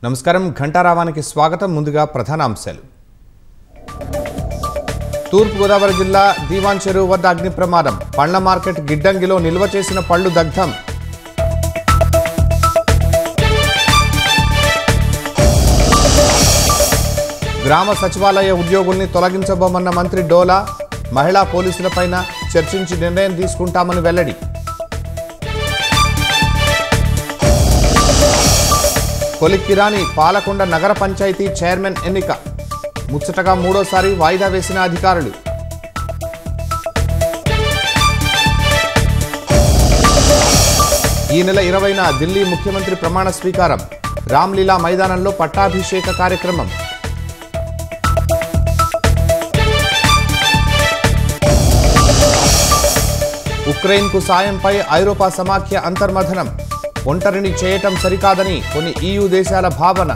నమస్కారం ఘంటారావానికి స్వాగతం. ముందుగా ప్రధానాంశాలు. తూర్పు గోదావరి జిల్లా దీవాన్ చెరువు వద్ద అగ్ని ప్రమాదం. పండ్ల మార్కెట్ గిడ్డంగిలో నిల్వ చేసిన పళ్లు దగ్ధం. గ్రామ సచివాలయ ఉద్యోగుల్ని తొలగించబోమన్న మంత్రి డోలా. మహిళా పోలీసులపైన చర్చించి నిర్ణయం తీసుకుంటామని వెల్లడి. కొలిక్కిరాని పాలకొండ నగర పంచాయతీ చైర్మన్ ఎన్నిక ముచ్చటగా మూడోసారి వాయిదా వేసిన అధికారులు. ఈ నెల 20న ఢిల్లీ ముఖ్యమంత్రి ప్రమాణ స్వీకారం. రామ్లీలా మైదానంలో పట్టాభిషేక కార్యక్రమం. ఉక్రెయిన్కు సాయంపై ఐరోపా సమాఖ్య అంతర్మథనం. ఒంటరిని చేయటం సరికాదని కొన్ని EU దేశాల భావన.